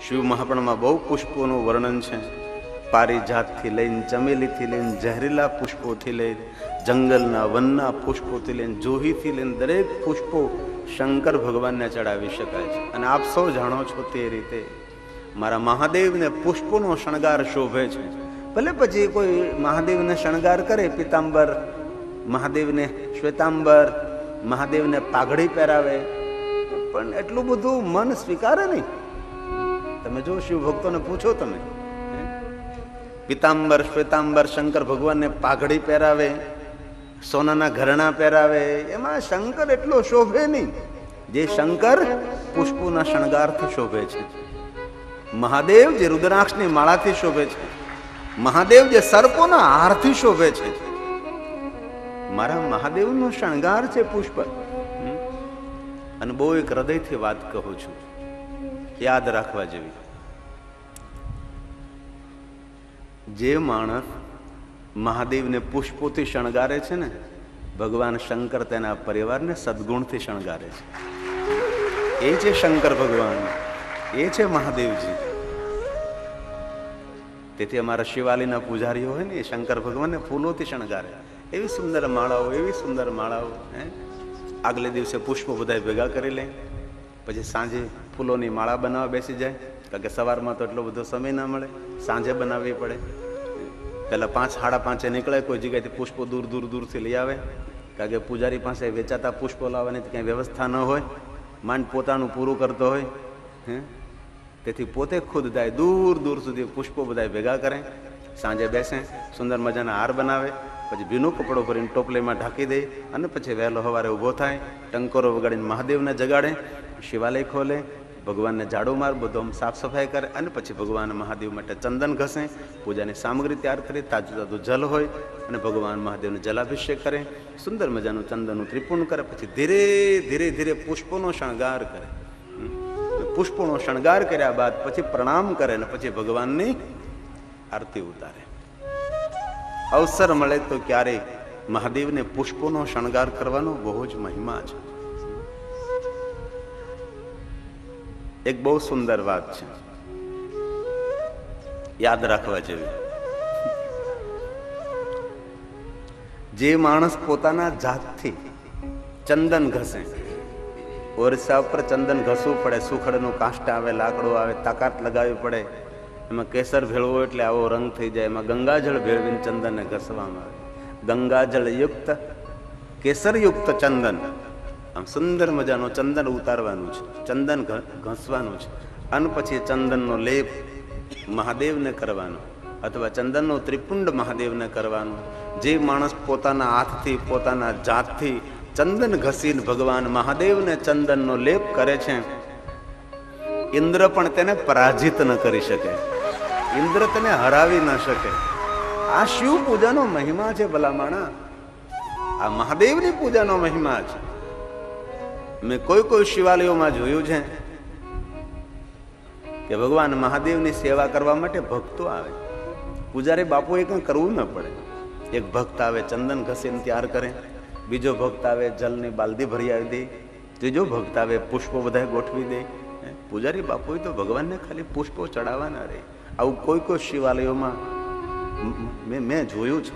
શિવ મહાપુરાણમાં બહુ પુષ્પોનું વર્ણન છે. પારિજાતથી લઈને, ચમેલીથી લઈને, ઝેરીલા પુષ્પોથી લઈને, જંગલના વનના પુષ્પોથી લઈને, જુહીથી લઈને દરેક પુષ્પો શંકર ભગવાનને ચડાવી શકાય છે. અને આપ સૌ જાણો છો તે રીતે મારા મહાદેવને પુષ્પોનો શણગાર શોભે છે. ભલે પછી કોઈ મહાદેવને શણગાર કરે, પિતાંબર, મહાદેવને શ્વેતાંબર, મહાદેવને પાઘડી પહેરાવે, પણ એટલું બધું મન સ્વીકારે નહીં. તમે જો શિવ ભક્તોને પૂછો, તમે પિતાંબર, શ્વેતાંબર, શંકર ભગવાનને પાઘડી પહેરાવે, સોનાના ઘરેણા પહેરાવે, એમાં શંકર એટલો શોભે નહીં જે શંકર પુષ્પોના શણગારથી શોભે છે. મહાદેવ જે રુદ્રાક્ષની માળાથી શોભે છે, મહાદેવ જે સર્પોના હારથી શોભે છે, મારા મહાદેવનો શણગાર છે પુષ્પ. અને બહુ એક હૃદયથી વાત કહું છું, યાદ રાખવા જેવી. જે માણસ મહાદેવને પુષ્પોથી શણગારે છે ને, ભગવાન શંકર તેના પરિવારને સદગુણથી શણગારે છે. એ છે શંકર ભગવાન, એ છે મહાદેવજી. તેથી અમારા શિવાલયના પૂજારીઓ હોય ને, એ શંકર ભગવાનને ફૂલોથી શણગારે. એવી સુંદર માળાઓ, એવી સુંદર માળાઓ. આગલે દિવસે પુષ્પો બધા ભેગા કરી લે, પછી સાંજે ફૂલોની માળા બનાવવા બેસી જાય. કારણ કે સવારમાં તો એટલો બધો સમય ના મળે, સાંજે બનાવવી પડે. પહેલા 5, 5:30 નીકળે, કોઈ જગ્યાએથી પુષ્પો દૂર દૂરથી લઈ આવે. કારણ કે પૂજારી પાસે વેચાતા પુષ્પો લાવવાની ક્યાંય વ્યવસ્થા ન હોય, માંડ પોતાનું પૂરું કરતો હોય. તેથી પોતે ખુદ જાય, દૂર સુધી પુષ્પો બધા ભેગા કરે, સાંજે બેસે, સુંદર મજાના હાર બનાવે, પછી ભીનું કપડો ભરીને ટોપલીમાં ઢાંકી દે, અને પછી વહેલો સવારે ઊભો થાય, ટંકોરો વગાડીને મહાદેવને જગાડે, શિવાલય ખોલે, ભગવાનને ઝાડુ માર, બધું સાફ સફાઈ કરે, અને પછી ભગવાન મહાદેવ માટે ચંદન ઘસે, પૂજાની સામગ્રી તૈયાર કરી, તાજું જલ હોય, અને ભગવાન મહાદેવને જલાભિષેક કરે, સુંદર મજાનું ચંદનનું ત્રિપુણ કરે, પછી ધીરે પુષ્પોનો શણગાર કરે. પુષ્પોનો શણગાર કર્યા બાદ પછી પ્રણામ કરે, અને પછી ભગવાનની આરતી ઉતારે. અવસર મળે તો ક્યારેય મહાદેવને પુષ્પોનો શણગાર કરવાનો બહુ જ મહિમા છે. એક બહુ સુંદર વાત છે, યાદ રાખવા જેવી. જે માણસ પોતાના જાતથી ચંદન ઘસે, ઓરસા ઉપર ચંદન ઘસવું પડે, સુખડનું કાષ્ટ આવે, લાકડું આવે, તાકાત લગાવવી પડે, એમાં કેસર ભેળવો એટલે આવો રંગ થઈ જાય. એમાં ગંગાજળ ભેળવીને ચંદનને ઘસવામાં આવે. ગંગાજળ યુક્ત, કેસર યુક્ત ચંદન, આમ સુંદર મજાનું ચંદન ઉતારવાનું છે, ચંદન ઘસવાનું છે, અને પછી ચંદનનો લેપ મહાદેવને કરવાનો, અથવા ચંદનનો ત્રિપુંડ મહાદેવને કરવાનો. જે માણસ પોતાના હાથથી, પોતાના જાતથી ચંદન ઘસીને ભગવાન મહાદેવને ચંદનનો લેપ કરે છે, ઇન્દ્ર પણ તેને પરાજિત ન કરી શકે, ઇન્દ્ર તેને હરાવી ન શકે. આ શિવ પૂજાનો મહિમા છે ભલામણા, આ મહાદેવની પૂજાનો મહિમા છે. મેં કોઈ શિવાલયોમાં જોયું છે કે ભગવાન મહાદેવની સેવા કરવા માટે ભક્તો આવે, પૂજારી બાપુએ કંઈ કરવું ન પડે. એક ભક્ત આવે, ચંદન ઘસીને તૈયાર કરે, બીજો ભક્ત આવે, જલની બાલદી ભરી આવી દે, ત્રીજો ભક્ત આવે, પુષ્પો બધા ગોઠવી દે. પૂજારી બાપુએ તો ભગવાનને ખાલી પુષ્પો ચડાવવાના રહે. આવું કોઈ શિવાલયોમાં મેં જોયું છે.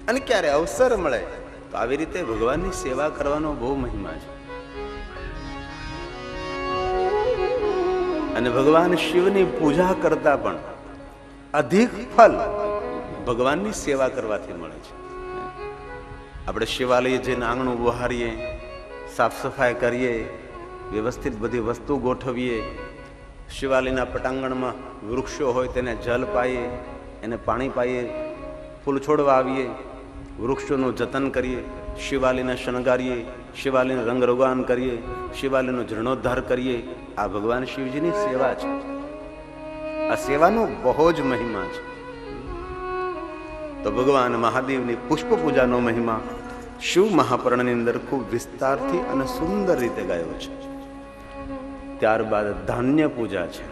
અને ક્યારે અવસર મળે તો આવી રીતે ભગવાનની સેવા કરવાનો બહુ મહિમા છે. અને ભગવાન શિવની પૂજા કરતા પણ અધિક ફલ ભગવાનની સેવા કરવાથી મળે છે. આપણે શિવાલય જઈને આંગણું બહારીએ, સાફ સફાઈ કરીએ, વ્યવસ્થિત બધી વસ્તુ ગોઠવીએ, શિવાલયના પટાંગણમાં વૃક્ષો હોય તેને જલ પાઈએ, એને પાણી પાઈએ, ફૂલ છોડવા આવીએ, વૃક્ષોનું જતન કરીએ, શિવાલયને શણગારીએ, શિવાલયને રંગરોગાન કરીએ, શિવાલયનો જીર્ણોદ્ધાર કરીએ. આ ભગવાન શિવજીની સેવા છે. આ સેવાનો બહુ જ મહિમા છે. તો ભગવાન મહાદેવની પુષ્પ પૂજાનો મહિમા શિવ મહાપુરાણની અંદર ખૂબ વિસ્તારથી અને સુંદર રીતે ગાયો છે. ત્યારબાદ ધાન્ય પૂજા છે.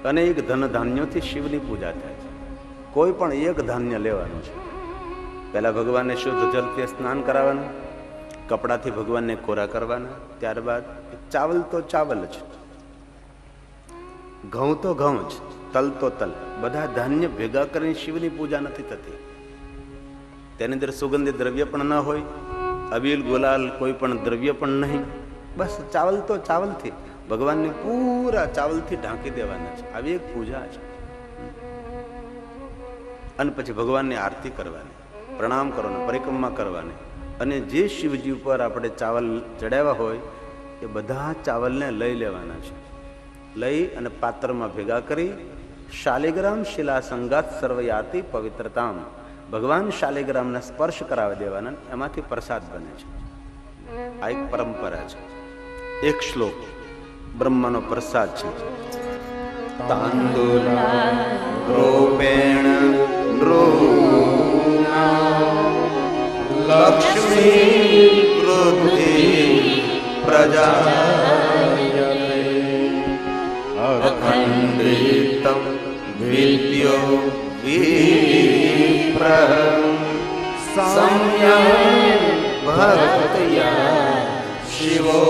અનેક ધન ધાન્યોથી શિવની પૂજા થાય છે. કોઈ પણ એક ધાન્ય લેવાનું છે. પહેલા ભગવાનને શુદ્ધ જલથી સ્નાન કરાવવાનું, કપડાથી ભગવાનને કોરા કરવાના, ત્યારબાદ ચાવલ તો ચાવલ છે, ઘઉં તો ઘઉં જ, તલ તો તલ, બધા ધાન્ય ભેગા કરીને શિવની પૂજા નથી થતી. તેની અંદર સુગંધિત દ્રવ્ય પણ ન હોય, અબીલ ગુલાલ કોઈ પણ દ્રવ્ય પણ નહીં. બસ ચાવલ તો ચાવલથી ભગવાનને પૂરા ચાવલથી ઢાંકી દેવાના છે. આવી એક પૂજા છે. અને પછી ભગવાનની આરતી કરવાની, પ્રણામ કરવાનો, પરિક્રમા કરવાની. અને જે શિવજી ઉપર આપણે ચાવલ ચડાવ્યા હોય એ બધા ચાવલને લઈ લેવાના છે. લઈ અને પાત્રમાં ભેગા કરી શાલિગ્રામ શિલા સંગાત સર્વયાતિ પવિત્રતામ, ભગવાન શાલિગ્રામને સ્પર્શ કરાવી દેવાના, એમાંથી પ્રસાદ બને છે. આ એક પરંપરા છે. એક શ્લોક બ્રહ્માનો પ્રસાદ છે. તાંદુલ રૂપેણ લક્ષ્મી વૃદ્ધિ પ્રજા અખંડિતમ વિદ્યો વિપ્ર સંયમ ભક્તયા શિવો.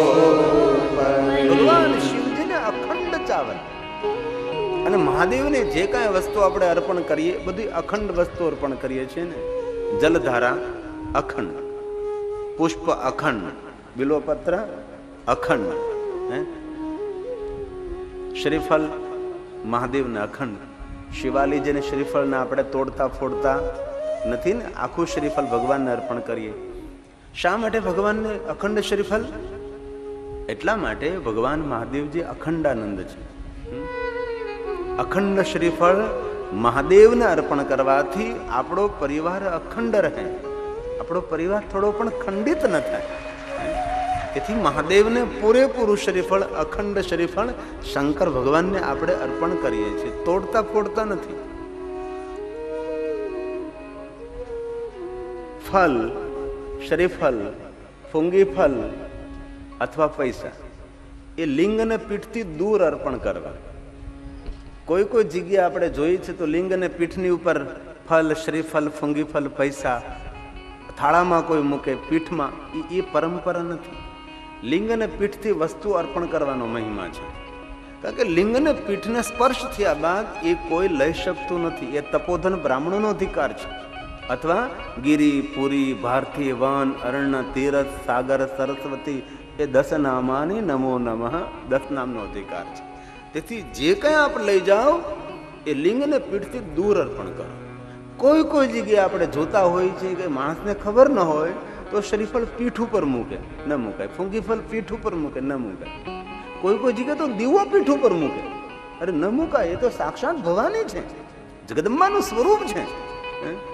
ભગવાન શિવજીને અખંડ ચાવલ અને મહાદેવને જે કાંઈ વસ્તુ આપણે અર્પણ કરીએ બધી અખંડ વસ્તુ અર્પણ કરીએ છીએ ને. જલધારા અખંડ, પુષ્પ અખંડ, બિલ્વપત્ર અખંડ, શ્રીફળ મહાદેવને અખંડ. શિવાલીજીને શ્રીફળને આપણે તોડતા ફોડતા નથી ને, આખું શ્રીફળ ભગવાનને અર્પણ કરીએ. શા માટે ભગવાનને અખંડ શ્રીફળ? એટલા માટે ભગવાન મહાદેવજી અખંડાનંદ છે. અખંડ શ્રીફળ મહાદેવને અર્પણ કરવાથી આપણો પરિવાર અખંડ રહે, આપણો પરિવાર થોડો પણ ખંડિત ન થાય. તેથી મહાદેવને પૂરેપૂરું શ્રીફળ, અખંડ શ્રીફળ શંકર ભગવાનને આપણે અર્પણ કરીએ છીએ, તોડતા ફોડતા નથી. ફલ, શ્રીફળ, ફૂંગીફળ અથવા પૈસા એ લિંગ અને પીઠથી દૂર અર્પણ કરવા. કોઈ કોઈ જગ્યાએ આપણે જોઈએ છે તો લિંગ અને પીઠની ઉપર ફલ, શ્રીફળ, ફૂંગીફળ, પૈસા થાળામાં કોઈ મૂકે, પીઠમાં, એ પરંપરા નથી. લિંગ અને પીઠથી વસ્તુ અર્પણ કરવાનો મહિમા છે. કારણ કે લિંગ અને પીઠને સ્પર્શ થયા બાદ એ કોઈ લઈ શકતું નથી. એ તપોધન બ્રાહ્મણોનો અધિકાર છે. અથવા ગિરી, પુરી, ભારતી, વન, અરણ્ય, તીરથ, સાગર, સરસ્વતી, એ 10 નામાની નમો નમઃ 10 નામનો અધિકાર છે. તેથી જે કંઈ આપ લઈ જાઓ એ લિંગ અને પીઠથી દૂર અર્પણ કરો. કોઈ કોઈ જગ્યાએ આપણે જોતા હોઈએ છીએ કે માણસને ખબર ન હોય તો શ્રીફળ પીઠ ઉપર મૂકે, ન મૂકાય. ફૂંગીફળ પીઠ ઉપર મૂકે, ન મૂકાય. કોઈ કોઈ જગ્યાએ તો દીવો પીઠ ઉપર મૂકે, અરે ન મૂકાય. એ તો સાક્ષાત ભવાની છે, જગદંબાનું સ્વરૂપ છે.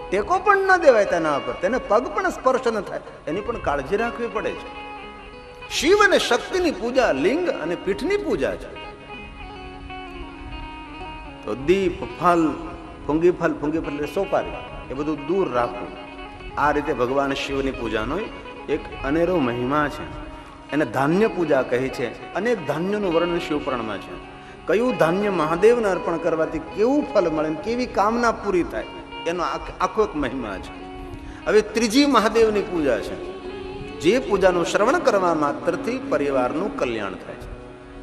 ટેકો પણ ન દેવાય તેના પર, તેને પગ પણ સ્પર્શ ન થાય, એની પણ કાળજી રાખવી પડે છે. શિવ અને શક્તિની પૂજા લિંગ અને પીઠની પૂજા છે. તો દીપ, ફલ, ફૂંગીફળ એટલે સોપારી, એ બધું દૂર રાખવું. આ રીતે ભગવાન શિવની પૂજાનો એક અનેરો મહિમા છે. એને ધાન્ય પૂજા કહી છે. અનેક ધાન્યનું વર્ણન શિવપુરાણમાં છે. કયું ધાન્ય મહાદેવને અર્પણ કરવાથી કેવું ફળ મળે, કેવી કામના પૂરી થાય, એનો આખો એક મહિમા છે. હવે ત્રીજી મહાદેવની પૂજા છે, જે પૂજાનું શ્રવણ કરવા માત્રથી પરિવારનું કલ્યાણ થાય છે.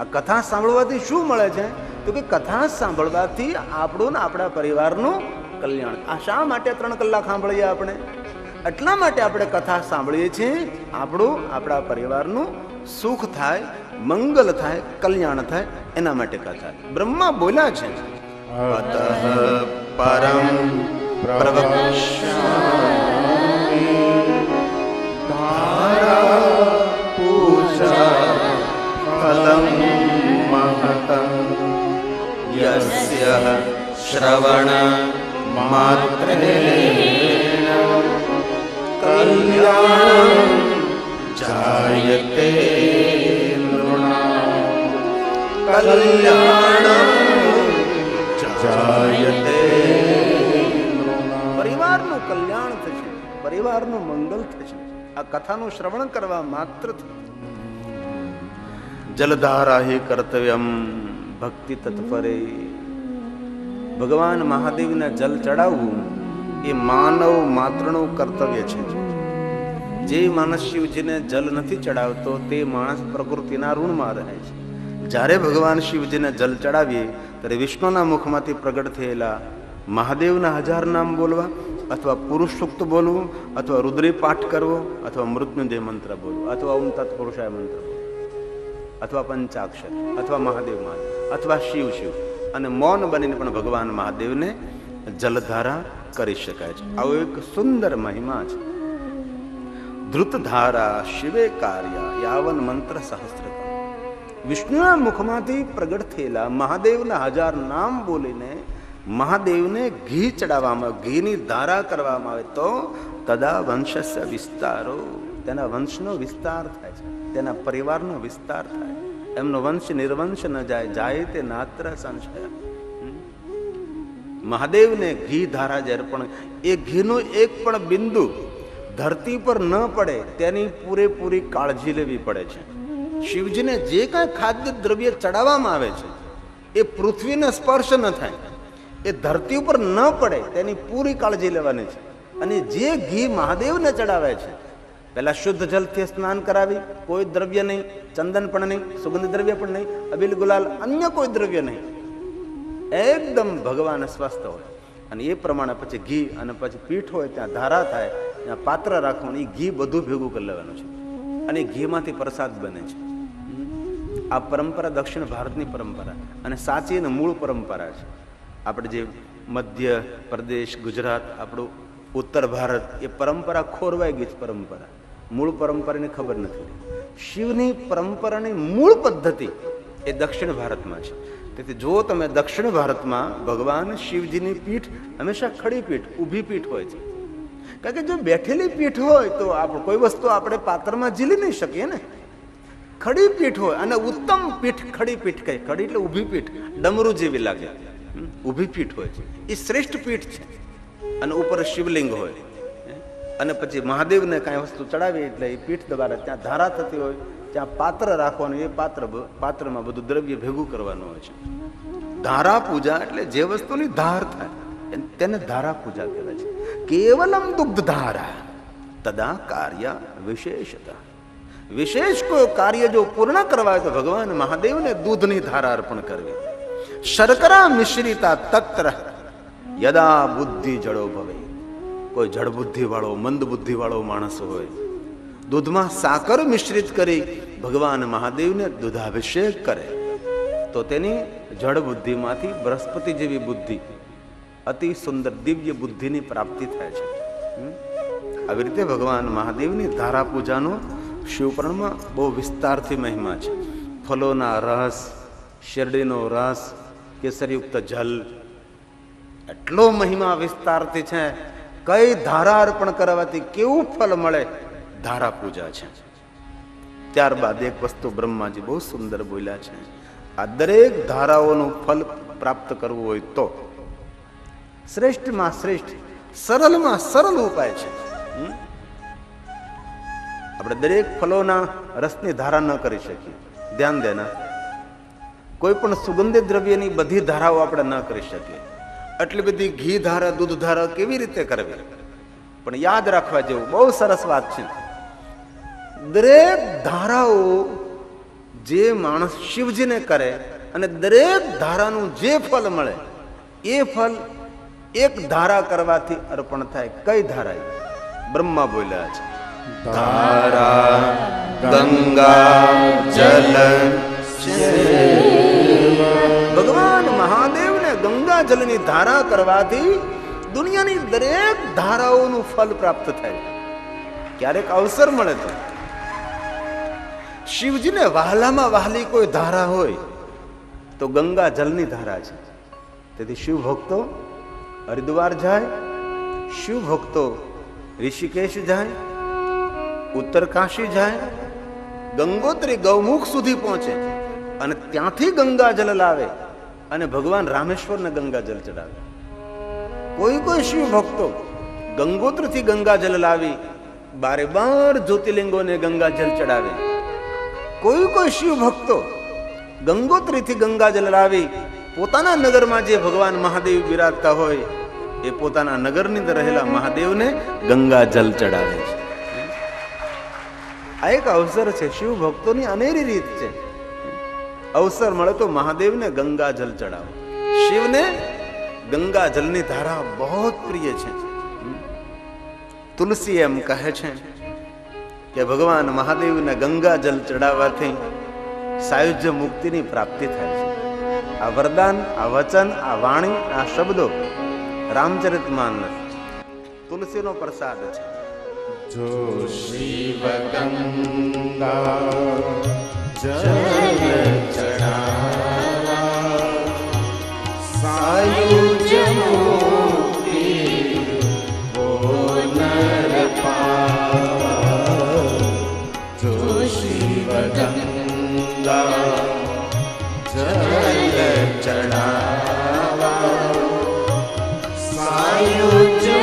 આ કથા સાંભળવાથી શું મળે છે? તો કે કથા સાંભળવાથી આપણું ને આપણા પરિવારનું કલ્યાણ. આ શા માટે 3 કલાક સાંભળીએ આપણે? એટલા માટે આપણે કથા સાંભળીએ છીએ, આપણું આપણા પરિવારનું સુખ થાય, મંગલ થાય, કલ્યાણ થાય, એના માટે કથા. બ્રહ્મા બોલ્યા છે, અતઃ પરમ પ્રવક્ષ્યામિ ધારા પૂજા ફલમ મહતં યસ્ય શ્રવણ માત્રેણ કલ્યાણં જાયતે નૃણાં કલ્યાણં જાયતે. પરિવારનું કલ્યાણ થશે, પરિવારનું મંગલ થશે આ કથાનું શ્રવણ કરવા માત્રથી. જલધારા હિ કર્તવ્યમ ભક્તિ તત્પરે. ભગવાન મહાદેવને જલ ચડાવવું એ માનવ માત્રનું કર્તવ્ય છે. જે માણસ શિવજીને જલ નથી ચડાવતો તે માણસ પ્રકૃતિના ઋણમાં રહે છે. જ્યારે ભગવાન શિવજીને જલ ચડાવીએ ત્યારે વિષ્ણુના મુખમાંથી પ્રગટ થયેલા મહાદેવના 1000 નામ બોલવા, અથવા પુરુષ સૂક્ત બોલવું, અથવા રુદ્રી પાઠ કરવો, અથવા મૃત્યુંજય મંત્ર બોલવો, અથવા ઓમ તત્પુરુષાય મંત્ર બોલવો, અથવા પંચાક્ષર, અથવા મહાદેવ મહાદેવ, અથવા શિવ શિવ, અને મૌન બનીને પણ ભગવાન મહાદેવને જલધારા કરી શકાય છે. આવો એક સુંદર મહિમા છે. ધૃતધારા શિવે કાર્ય યાવન મંત્ર સહસ્ત્ર. વિષ્ણુના મુખમાંથી પ્રગટ થયેલા મહાદેવના 1000 નામ બોલીને મહાદેવને ઘી ચડાવવામાં, ઘીની ધારા કરવામાં આવે તો તદા વંશસ્ય વિસ્તારો, તેના વંશનો વિસ્તાર થાય છે, તેના પરિવારનો વિસ્તાર થાય. એમનો વંશ નિર્વંશ ન જાય, જાય તે નાત્ર સંશય. મહાદેવને ઘી ધારા જ્યારે પણ એ ઘીનું એક પણ બિંદુ ધરતી પર ન પડે તેની પૂરેપૂરી કાળજી લેવી પડે છે. શિવજીને જે કાંઈ ખાદ્ય દ્રવ્ય ચડાવવામાં આવે છે એ પૃથ્વીને સ્પર્શ ન થાય, એ ધરતી ઉપર ન પડે તેની પૂરી કાળજી લેવાની છે. અને જે ઘી મહાદેવને ચડાવે છે, પહેલા શુદ્ધ જલથી સ્નાન કરાવી, કોઈ દ્રવ્ય નહીં, ચંદન પણ નહીં, સુગંધ દ્રવ્ય પણ નહીં, અબીલ ગુલાલ, અન્ય કોઈ દ્રવ્ય નહીં, એકદમ ભગવાન સ્વસ્થ હોય. અને એ પ્રમાણે પછી ઘી અને પછી પીઠ હોય ત્યાં ધારા થાય, ત્યાં પાત્ર રાખવાનું, એ ઘી બધું ભેગું કરી લેવાનું છે અને ઘીમાંથી પ્રસાદ બને છે. આ પરંપરા દક્ષિણ ભારતની પરંપરા અને સાચી અને મૂળ પરંપરા છે. આપણે જે મધ્ય પ્રદેશ, ગુજરાત, આપણું ઉત્તર ભારત, એ પરંપરા ખોરવાઈ ગઈ છે. પરંપરા મૂળ પરંપરાની ખબર નથી. શિવની પરંપરાની મૂળ પદ્ધતિ એ દક્ષિણ ભારતમાં છે. તેથી જો તમે દક્ષિણ ભારતમાં ભગવાન શિવજીની પીઠ હંમેશા ખડી પીઠ, ઊભી પીઠ હોય છે. કારણ કે જો બેઠેલી પીઠ હોય તો કોઈ વસ્તુ આપણે પાત્રમાં ઝીલી નહીં શકીએ ને. ખડી પીઠ હોય, અને ઉત્તમ પીઠ ખડી પીઠ કહે. ખડી એટલે ઊભી પીઠ, ડમરું જેવી લાગે, ઊભી પીઠ હોય છે, એ શ્રેષ્ઠ પીઠ છે. અને ઉપર શિવલિંગ હોય, અને પછી મહાદેવને કાંઈ વસ્તુ ચડાવી એટલે એ પીઠ દબારે, ત્યાં ધારા થતી હોય, ત્યાં પાત્ર રાખવાનું, એ પાત્રમાં બધું દ્રવ્ય ભેગું કરવાનું હોય છે. ધારા પૂજા એટલે જે વસ્તુની ધાર થાય તેને ધારા પૂજા કહેવાય છે. કેવલમ દુગ્ધ ધારા તદા કાર્ય વિશેષતા. વિશેષ કોઈ કાર્ય જો પૂર્ણ કરવા હોય તો ભગવાન મહાદેવને દૂધની ધારા અર્પણ કરવી. શર્કરા મિશ્રિતા તત્ર યદા બુદ્ધિ જડો ભવે. કોઈ જડ બુદ્ધિ વાળો, મંદ બુદ્ધિ વાળો માણસ હોય, દૂધમાં સાકર મિશ્રિત કરી ભગવાન મહાદેવને દૂધાભિષેક કરે તો તેની જડ બુદ્ધિમાંથી બૃહસ્પતિ જેવી બુદ્ધિ, અતિ સુંદર દિવ્ય બુદ્ધિની પ્રાપ્તિ થાય છે. આવી રીતે ભગવાન મહાદેવની ધારા પૂજાનો શિવપુરાણમાં બહુ વિસ્તારથી મહિમા છે. ફલોના રસ, શેરડીનો રસ, કેસરયુક્ત જલ, એટલો મહિમા વિસ્તારથી છે. કઈ ધારા અર્પણ કરવાથી કેવું ફલ મળે, ધારા પૂજા છે. ત્યારબાદ એક વસ્તુ બ્રહ્માજી બહુ સુંદર બોલ્યા છે. આ દરેક ધારાઓનું ફલ પ્રાપ્ત કરવું હોય તો શ્રેષ્ઠમાં શ્રેષ્ઠ, સરળમાં સરળ ઉપાય છે. આપણે દરેક ફલોના રસની ધારા ન કરી શકીએ, ધ્યાન દેના. કોઈ પણ સુગંધિત દ્રવ્યની બધી ધારાઓ આપણે ન કરી શકીએ. આટલી બધી ઘી ધારા, દૂધ ધારા કેવી રીતે કરવી? પણ યાદ રાખવા જેવું બહુ સરસ વાત છે. દરેક ધારાઓ જે માણસ શિવજીને કરે અને દરેક ધારાનું જે ફલ મળે એ ફલ એક ધારા કરવાથી અર્પણ થાય. કઈ ધારા? બ્રહ્મા બોલ્યા છે, ધારા ગંગા જલ. ભગવાન મહાદેવને ગંગા જલની ધારા કરવાથી દુનિયાની દરેક ધારાઓનું ફલ પ્રાપ્ત થાય. ક્યારેક અવસર મળે તો શિવજીને વહાલામાં વહાલી કોઈ ધારા હોય તો ગંગા જલની ધારા છે. તેથી શિવ ભક્તો હરિદ્વાર જાય, શિવ ભક્તો ઋષિકેશ જાય, ઉત્તરકાશી જાય, ગંગોત્રી ગૌમુખ સુધી પહોંચે અને ત્યાંથી ગંગા જલ લાવે અને ભગવાન રામેશ્વરને ગંગા જલ ચડાવે. કોઈ શિવ ભક્તો ગંગોત્રીથી ગંગા જલ લાવી 12 જ્યોતિર્લિંગોને ગંગા જલ ચડાવે. કોઈ શિવ ભક્તો ગંગોત્રીથી ગંગા જલ લાવી પોતાના નગરમાં જે ભગવાન મહાદેવ બિરાજતા હોય એ પોતાના નગરની અંદર રહેલા મહાદેવને ગંગા જલ ચડાવે છે. આ એક અવસર છે. શિવ ભક્તોની અનેરી રીત છે. અવસર મળે તો મહાદેવને ગંગા જલ ચડાવો. શિવને ગંગા જલની ધારા બહુ પ્રિય છે. તુલસી એમ કહે છે કે ભગવાન મહાદેવને ગંગા જલ ચડાવવાથી સાયુજ્ય મુક્તિની પ્રાપ્તિ થાય છે. આ વરદાન, આ વચન, આ વાણી, આ શબ્દો રામચરિતમાનસ તુલસીનો પ્રસાદ છે. જો શિવ ગંગા જલ ચડાવા સાયુજ્ય મુક્તિ વો નર પાવા. જો શિવ ગંગા જલ ચડાવા સાયુજ્ય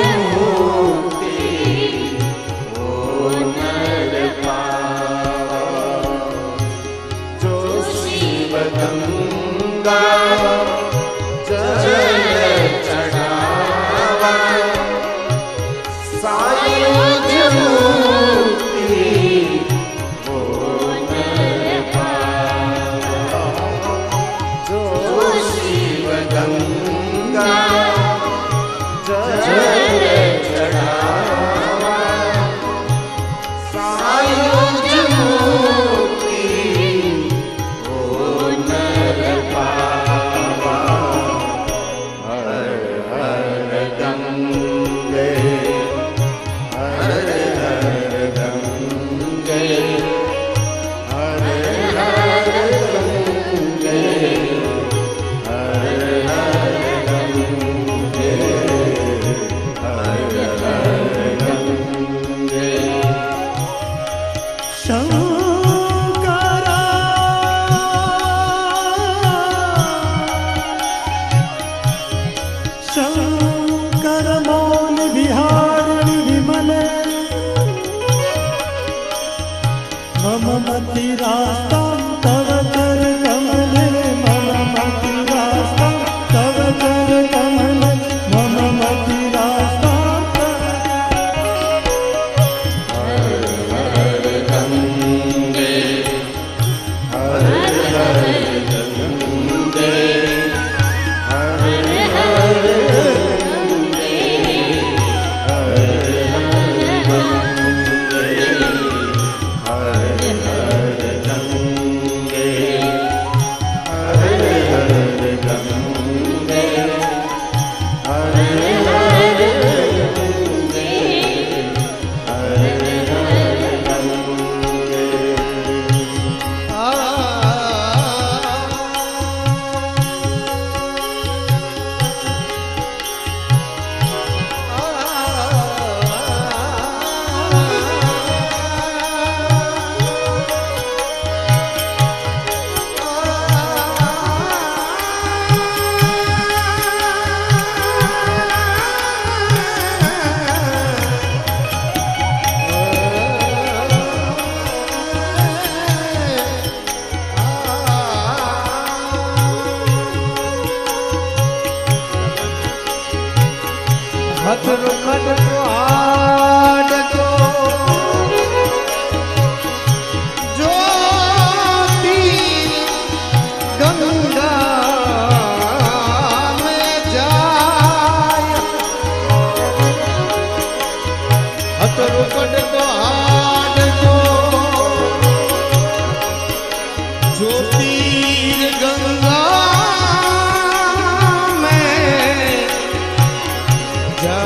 ज्योतिर्गंगा में जा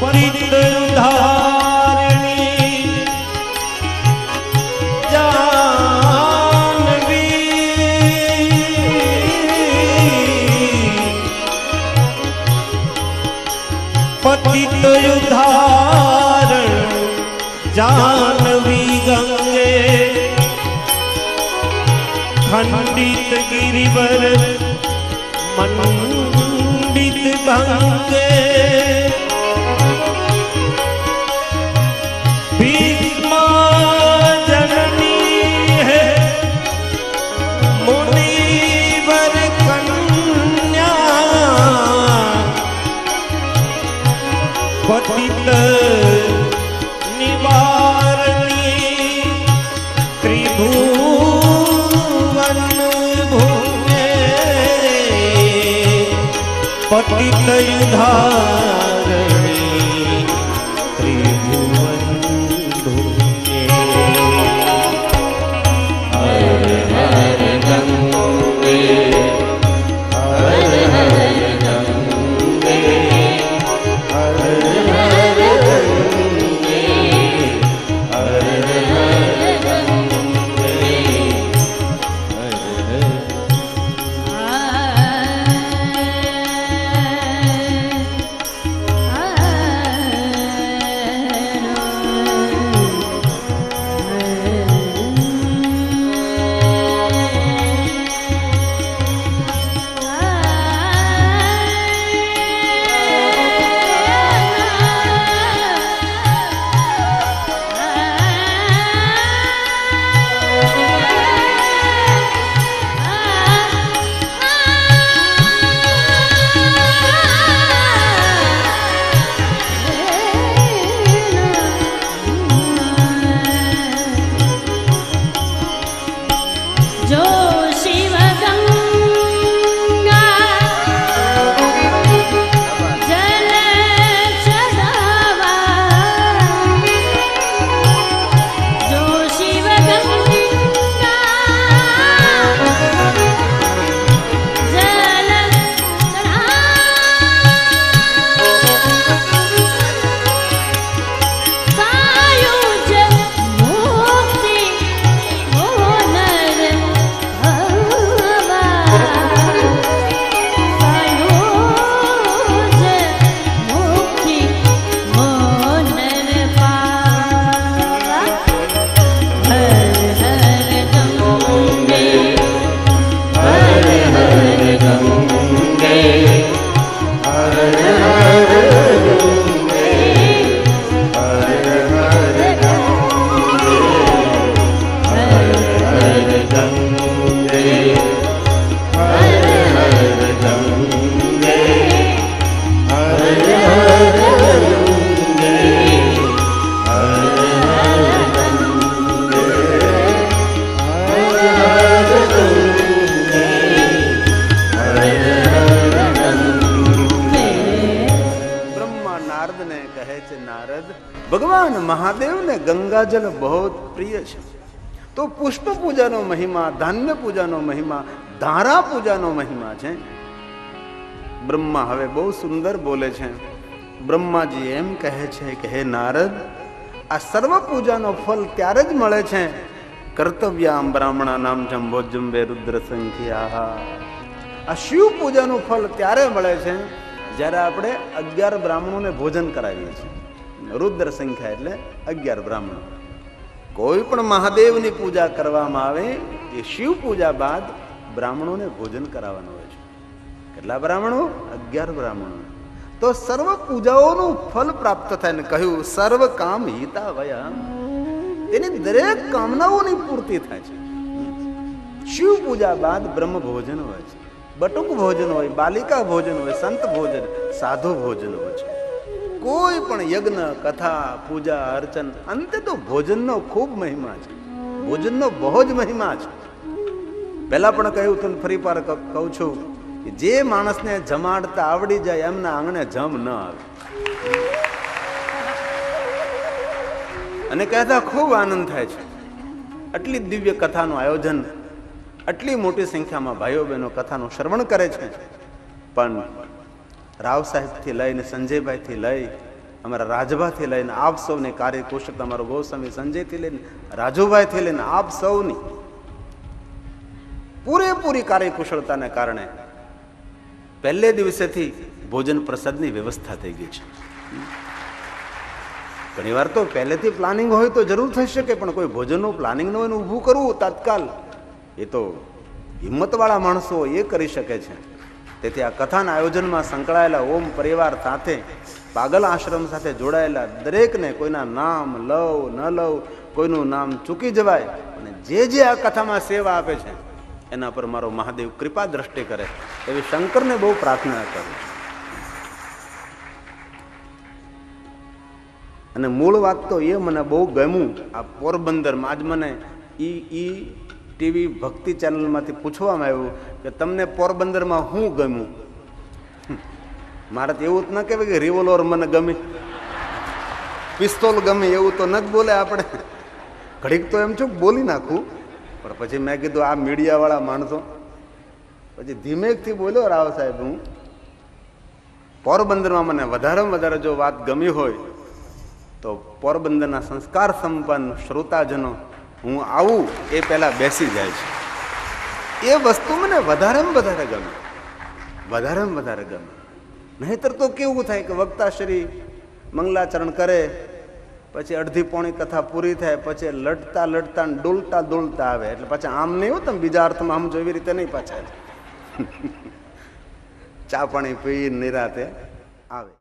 પતિત ઉદ્ધારણી પતિત ઉદ્ધારણ જાહ્નવી ગંગે ખંડિત ગિરિવર મંડિત ભંગે ભીષ્મા જનની હે મુનિવર કન્યા પતિત નિવારણી ત્રિભુવન ભૂમે પતિત યુધારણી ત્રિભુવન ભૂમે હર હર ગંગે હર હર ગંગે હર હર ગંગે હર હર ભગવાન મહાદેવને ગંગાજલ બહુ પ્રિય છે. તો પુષ્પ પૂજાનો મહિમા, ધાન્ય પૂજાનો મહિમા, ધારા પૂજાનો મહિમા છે. બ્રહ્મા હવે બહુ સુંદર બોલે છે. બ્રહ્માજી એમ કહે છે કે હે નારદ, આ સર્વ પૂજાનો ફલ ત્યારે જ મળે છે કર્તવ્યામ બ્રાહ્મણા નામ જંભોજંબે રુદ્ર સંખ્યા. આ શિવ પૂજાનું ફલ ત્યારે મળે છે જ્યારે આપણે 11 બ્રાહ્મણોને ભોજન કરાવીએ છીએ. રુદ્ર સંખ્યા એટલે 11 બ્રાહ્મણો. કોઈ પણ મહાદેવની પૂજા કરવામાં આવે એ શિવ પૂજા બાદ બ્રાહ્મણોને ભોજન કરાવવાનું હોય છે. કેટલા બ્રાહ્મણો? 11 બ્રાહ્મણો. તો સર્વ પૂજાઓનું ફલ પ્રાપ્ત થાય ને કહ્યું સર્વ કામ હિતાવય, તેની દરેક કામનાઓની પૂર્તિ થાય છે. શિવ પૂજા બાદ બ્રહ્મ ભોજન હોય છે, બટુક ભોજન હોય, બાલિકા ભોજન હોય, સંત ભોજન, સાધુ ભોજન હોય છે. કોઈ પણ યજ્ઞ, કથા, પૂજા, અર્ચન, અંતે તો ભોજનનો ખૂબ મહિમા છે. ભોજનનો બહુ જ મહિમા છે. પહેલા પણ કહ્યું તો ફરી વાર કહું છું કે જે માણસને જમાડતા આવડી જાય એમના આંગણે જમ ન આવે. અને કહેતા ખૂબ આનંદ થાય છે. આટલી દિવ્ય કથાનું આયોજન, આટલી મોટી સંખ્યામાં ભાઈઓ બહેનો કથાનું શ્રવણ કરે છે. પણ રાવ સાહેબથી લઈને સંજયભાઈથી લઈ અમારા રાજભાથી લઈને આપ સૌની કાર્યકુશળતા, અમારો ગોસ્વામી સંજયથી લઈને રાજુભાઈથી લઈને આપ સૌની પૂરેપૂરી કાર્યકુશળતાને કારણે પહેલે દિવસેથી ભોજન પ્રસાદની વ્યવસ્થા થઈ ગઈ છે. ઘણી વાર તો પહેલેથી પ્લાનિંગ હોય તો જરૂર થઈ શકે, પણ કોઈ ભોજનનું પ્લાનિંગ ન હોય ને ઊભું કરવું તાત્કાલ, એ તો હિંમતવાળા માણસો એ કરી શકે છે. તેથી આ કથાના આયોજનમાં સંકળાયેલા ઓમ પરિવાર સાથે, પાગલ આશ્રમ સાથે જોડાયેલા દરેકને કોઈના નામ લવ ન લવ, કોઈનું નામ ચૂકી જવાય, અને જે આ કથામાં સેવા આપે છે એના પર મારો મહાદેવ કૃપા દ્રષ્ટિ કરે એવી શંકરને બહુ પ્રાર્થના કરું. અને મૂળ વાત તો એ મને બહુ ગમ્યું, આ પોરબંદરમાં આજ મને ઈ ટીવી ભક્તિ ચેનલમાંથી પૂછવામાં આવ્યું કે તમને પોરબંદરમાં શું ગમ્યું. મારે તો એવું જ ન કહેવાય કે રિવોલ્વર મને ગમી, પિસ્તોલ ગમે, એવું તો ન જ બોલે આપણે. ઘડીક તો એમ છું બોલી નાખું, પણ પછી મેં કીધું આ મીડિયાવાળા માણસો, પછી ધીમેકથી બોલ્યો રાવ સાહેબ, હું પોરબંદરમાં મને વધારેમાં વધારે જો વાત ગમી હોય તો પોરબંદરના સંસ્કાર સંપન્ન શ્રોતાજનો હું આવું એ પહેલાં બેસી જાય છે. એ વસ્તુ મને વધારેમાં વધારે ગમે, વધારેમાં વધારે ગમે. નહીંતર તો કેવું થાય કે વક્તાશ્રી મંગલાચરણ કરે, પછી અડધી પોણી કથા પૂરી થાય, પછી લડતા લડતા ડોલતા ડોલતા આવે, એટલે પછી આમ નહીં હોય, તમે બીજા અર્થમાં આમ જો એવી રીતે નહીં પાછા ચા પાણી પી નિરાતે આવે.